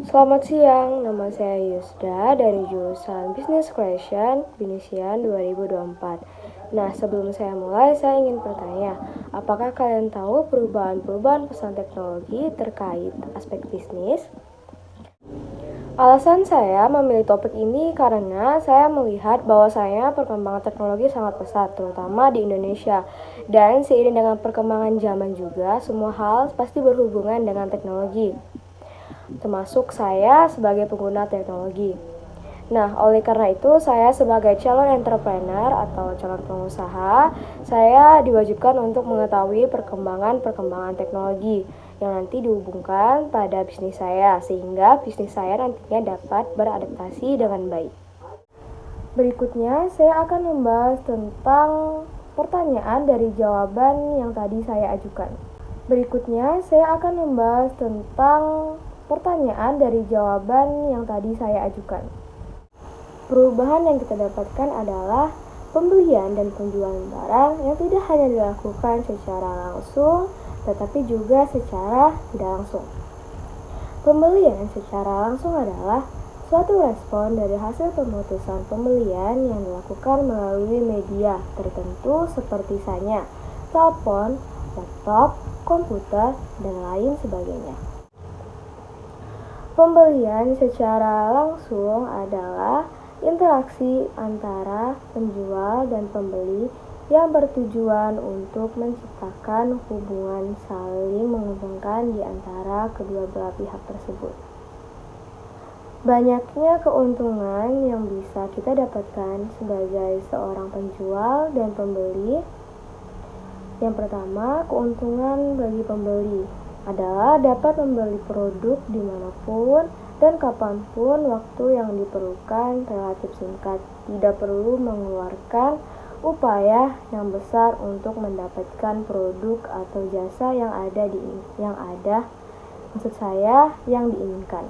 Selamat siang, nama saya Yusda dari jurusan Business Creation, Binisian 2024. Nah, sebelum saya mulai, saya ingin bertanya, apakah kalian tahu perubahan-perubahan pesan teknologi terkait aspek bisnis? Alasan saya memilih topik ini karena saya melihat bahwasanya perkembangan teknologi sangat pesat, terutama di Indonesia. Dan seiring dengan perkembangan zaman juga, semua hal pasti berhubungan dengan teknologi, termasuk saya sebagai pengguna teknologi. Nah, oleh karena itu, saya sebagai calon entrepreneur atau calon pengusaha, saya diwajibkan untuk mengetahui perkembangan teknologi yang nanti dihubungkan pada bisnis saya, sehingga bisnis saya nantinya dapat beradaptasi dengan baik. Berikutnya, saya akan membahas tentang pertanyaan dari jawaban yang tadi saya ajukan. Perubahan yang kita dapatkan adalah pembelian dan penjualan barang yang tidak hanya dilakukan secara langsung, tetapi juga secara tidak langsung. Pembelian secara langsung adalah suatu respon dari hasil pemutusan pembelian yang dilakukan melalui media tertentu seperti misalnya telepon, laptop, komputer, dan lain sebagainya. Pembelian secara langsung adalah interaksi antara penjual dan pembeli yang bertujuan untuk menciptakan hubungan saling menguntungkan di antara kedua belah pihak tersebut. Banyaknya keuntungan yang bisa kita dapatkan sebagai seorang penjual dan pembeli. Yang pertama, keuntungan bagi pembeli adalah dapat membeli produk dimanapun dan kapanpun waktu yang diperlukan relatif singkat. Tidak perlu mengeluarkan upaya yang besar untuk mendapatkan produk atau jasa yang diinginkan.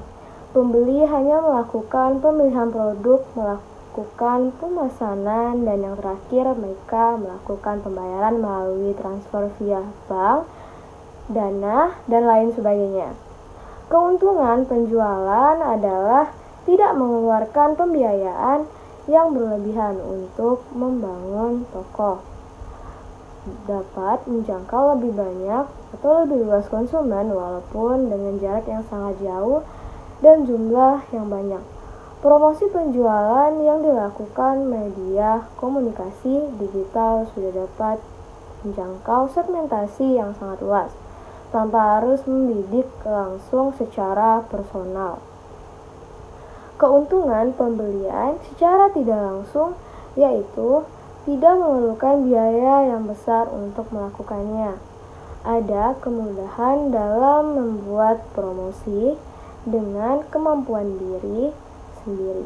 Pembeli hanya melakukan pemilihan produk, melakukan pemesanan, dan yang terakhir mereka melakukan pembayaran melalui transfer via bank, dana, dan lain sebagainya. Keuntungan penjualan adalah tidak mengeluarkan pembiayaan yang berlebihan untuk membangun toko, dapat menjangkau lebih banyak atau lebih luas konsumen walaupun dengan jarak yang sangat jauh dan jumlah yang banyak. Promosi penjualan yang dilakukan media komunikasi digital sudah dapat menjangkau segmentasi yang sangat luas tanpa harus membidik langsung secara personal. Keuntungan pembelian secara tidak langsung yaitu tidak memerlukan biaya yang besar untuk melakukannya. Ada kemudahan dalam membuat promosi dengan kemampuan diri sendiri.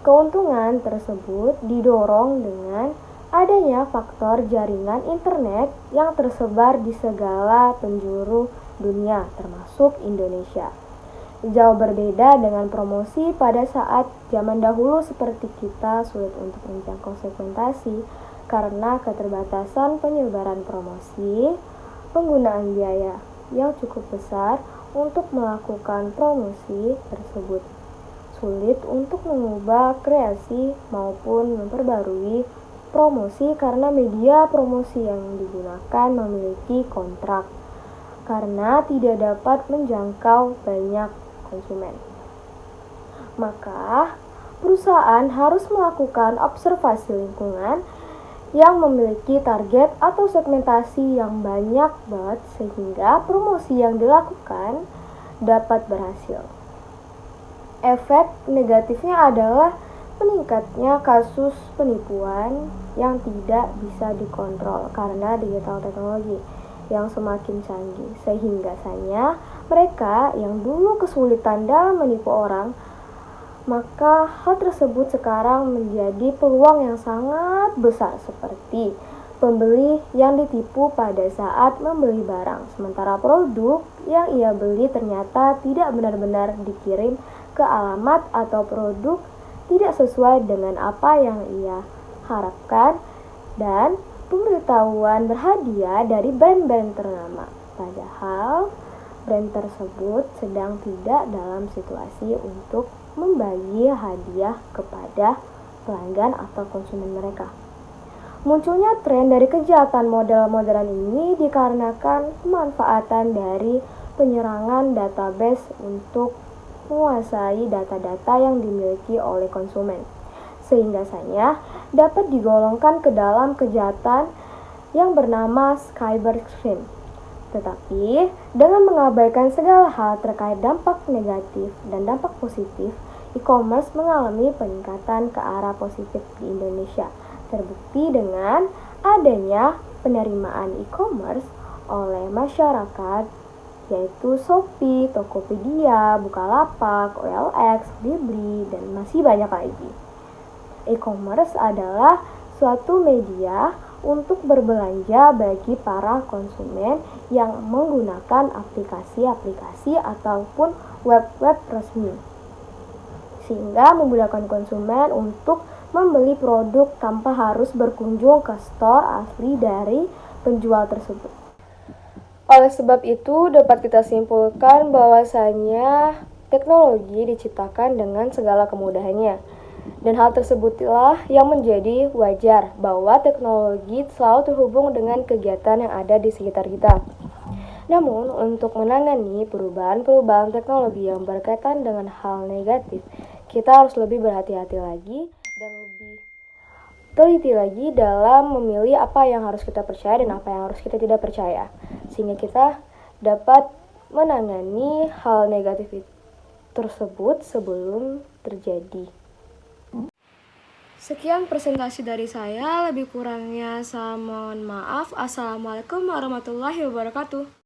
Keuntungan tersebut didorong dengan adanya faktor jaringan internet yang tersebar di segala penjuru dunia, termasuk Indonesia. Jauh berbeda dengan promosi pada saat zaman dahulu seperti kita sulit untuk menjangkau segmentasi karena keterbatasan penyebaran promosi, penggunaan biaya yang cukup besar untuk melakukan promosi tersebut. Sulit untuk mengubah kreasi maupun memperbarui promosi karena media promosi yang digunakan memiliki kontrak karena tidak dapat menjangkau banyak konsumen. Maka, perusahaan harus melakukan observasi lingkungan yang memiliki target atau segmentasi yang banyak banget sehingga promosi yang dilakukan dapat berhasil. Efek negatifnya adalah meningkatnya kasus penipuan yang tidak bisa dikontrol karena digital teknologi yang semakin canggih, sehingga mereka yang dulu kesulitan dalam menipu orang, maka hal tersebut sekarang menjadi peluang yang sangat besar seperti pembeli yang ditipu pada saat membeli barang, sementara produk yang ia beli ternyata tidak benar-benar dikirim ke alamat atau produk tidak sesuai dengan apa yang ia harapkan dan pemberitahuan berhadiah dari brand-brand ternama. Padahal brand tersebut sedang tidak dalam situasi untuk membagi hadiah kepada pelanggan atau konsumen mereka. Munculnya tren dari kejahatan model modern ini dikarenakan pemanfaatan dari penyerangan database untuk menguasai data-data yang dimiliki oleh konsumen, sehingga saja dapat digolongkan ke dalam kejahatan yang bernama cybercrime. Tetapi, dengan mengabaikan segala hal terkait dampak negatif dan dampak positif, e-commerce mengalami peningkatan ke arah positif di Indonesia. Terbukti dengan adanya penerimaan e-commerce oleh masyarakat, yaitu Shopee, Tokopedia, Bukalapak, OLX, Blibli, dan masih banyak lagi. E-commerce adalah suatu media untuk berbelanja bagi para konsumen yang menggunakan aplikasi-aplikasi ataupun web-web resmi, sehingga memudahkan konsumen untuk membeli produk tanpa harus berkunjung ke store asli dari penjual tersebut. Oleh sebab itu, dapat kita simpulkan bahwasanya teknologi diciptakan dengan segala kemudahannya. Dan hal tersebutlah yang menjadi wajar bahwa teknologi selalu terhubung dengan kegiatan yang ada di sekitar kita. Namun, untuk menangani perubahan-perubahan teknologi yang berkaitan dengan hal negatif, kita harus lebih berhati-hati lagi dan lebih teliti lagi dalam memilih apa yang harus kita percaya dan apa yang harus kita tidak percaya, sehingga kita dapat menangani hal negatif tersebut sebelum terjadi. Sekian presentasi dari saya, lebih kurangnya saya mohon maaf. Assalamualaikum warahmatullahi wabarakatuh.